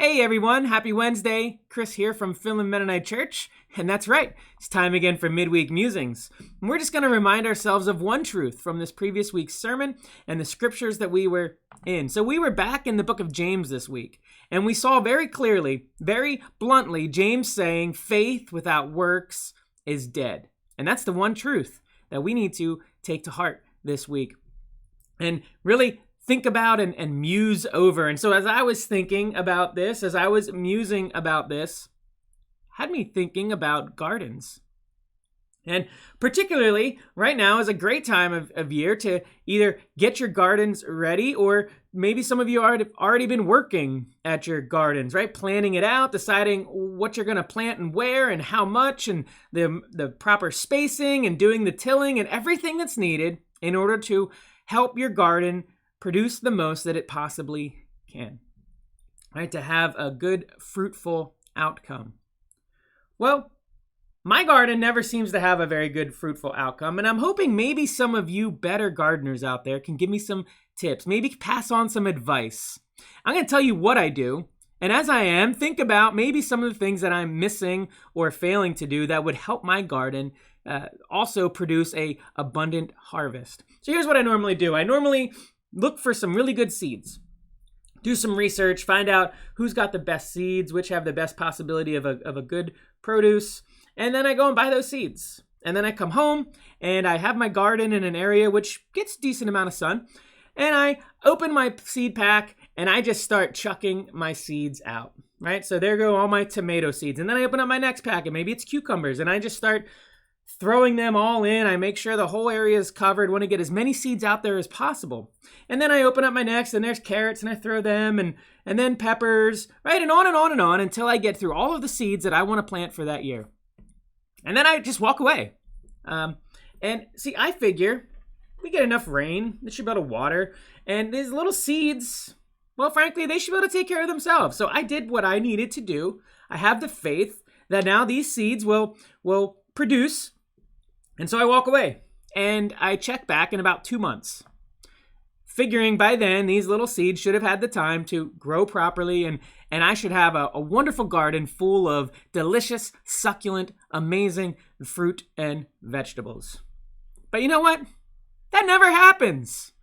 Hey everyone, happy Wednesday. Chris here from Finland Mennonite Church. And that's right, it's time again for Midweek Musings. And we're just going to remind ourselves of one truth from this previous week's sermon and the scriptures that we were in. So we were back in the book of James this week, and we saw very clearly, very bluntly, James saying faith without works is dead. And that's the one truth that we need to take to heart this week and really think about and muse over. And so as I was thinking about this, as I was musing about this, had me thinking about gardens. And particularly right now is a great time of year to either get your gardens ready, or maybe some of you have already been working at your gardens, right? Planning it out, deciding what you're going to plant and where and how much, and the proper spacing and doing the tilling and everything that's needed in order to help your garden produce the most that it possibly can, right? To have a good, fruitful outcome. Well, my garden never seems to have a very good, fruitful outcome, and I'm hoping maybe some of you better gardeners out there can give me some tips, maybe pass on some advice. I'm going to tell you what I do, and as I am, think about maybe some of the things that I'm missing or failing to do that would help my garden also produce a abundant harvest. So here's what I normally do. I normally look for some really good seeds, do some research, find out who's got the best seeds, which have the best possibility of a good produce, and then I go and buy those seeds. And then I come home and I have my garden in an area which gets a decent amount of sun, and I open my seed pack and I just start chucking my seeds out, right? So there go all my tomato seeds. And then I open up my next packet, maybe it's cucumbers, and I just start throwing them all in. I make sure the whole area is covered. Want to get as many seeds out there as possible. And then I open up my next, and there's carrots, and I throw them, and then peppers, right? And on and on and on until I get through all of the seeds that I want to plant for that year. And then I just walk away. And see, I figure we get enough rain, they should be able to water, and these little seeds, well, frankly, they should be able to take care of themselves. So I did what I needed to do. I have the faith that now these seeds will produce. And so I walk away and I check back in about 2 months, figuring by then these little seeds should have had the time to grow properly, and I should have a wonderful garden full of delicious, succulent, amazing fruit and vegetables. But you know what? That never happens.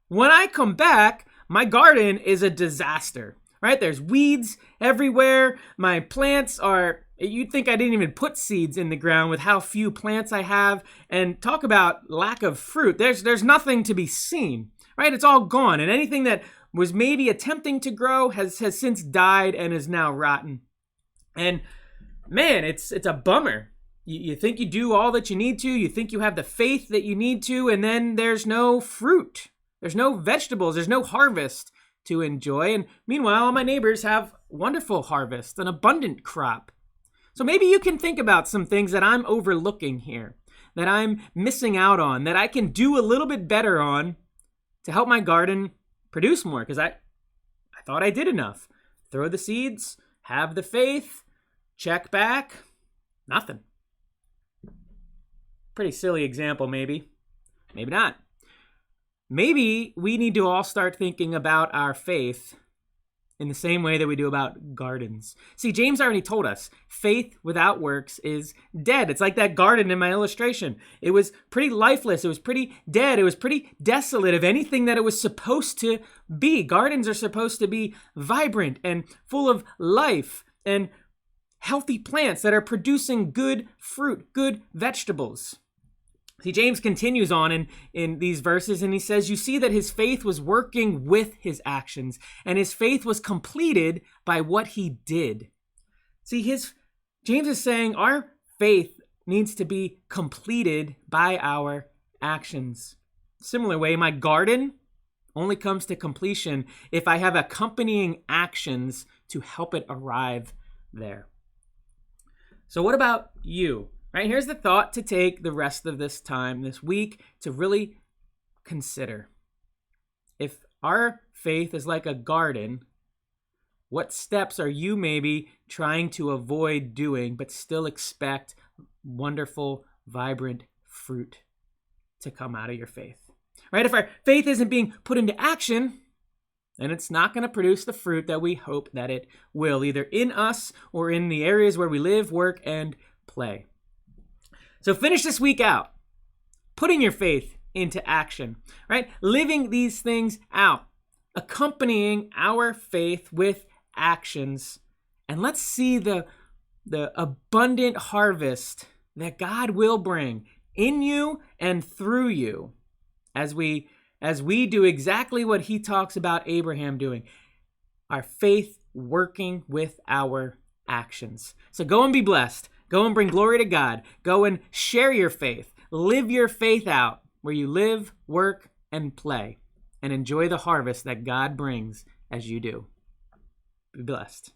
When I come back, my garden is a disaster, right? There's weeds everywhere. My plants are... You'd think I didn't even put seeds in the ground with how few plants I have. And talk about lack of fruit. There's nothing to be seen, right? It's all gone. And anything that was maybe attempting to grow has since died and is now rotten. And man, it's a bummer. You think you do all that you need to. You think you have the faith that you need to. And then there's no fruit. There's no vegetables. There's no harvest to enjoy. And meanwhile, all my neighbors have wonderful harvest, an abundant crop. So maybe you can think about some things that I'm overlooking here, that I'm missing out on, that I can do a little bit better on to help my garden produce more, because I thought I did enough. Throw the seeds, have the faith, check back, nothing. Pretty silly example, maybe. Maybe not. Maybe we need to all start thinking about our faith in the same way that we do about gardens. See, James already told us, faith without works is dead. It's like that garden in my illustration. It was pretty lifeless. It was pretty dead. It was pretty desolate of anything that it was supposed to be. Gardens are supposed to be vibrant and full of life and healthy plants that are producing good fruit, good vegetables. See, James continues on in these verses, and he says, you see that his faith was working with his actions, and his faith was completed by what he did. See, James is saying our faith needs to be completed by our actions. Similar way, my garden only comes to completion if I have accompanying actions to help it arrive there. So what about you? Right, here's the thought to take the rest of this time, this week, to really consider. If our faith is like a garden, what steps are you maybe trying to avoid doing but still expect wonderful, vibrant fruit to come out of your faith? Right, if our faith isn't being put into action, and it's not going to produce the fruit that we hope that it will, either in us or in the areas where we live, work, and play. So finish this week out, putting your faith into action, right? Living these things out, accompanying our faith with actions, and let's see the abundant harvest that God will bring in you and through you as we do exactly what he talks about Abraham doing, our faith working with our actions. So go and be blessed. Go and bring glory to God. Go and share your faith. Live your faith out where you live, work, and play, and enjoy the harvest that God brings as you do. Be blessed.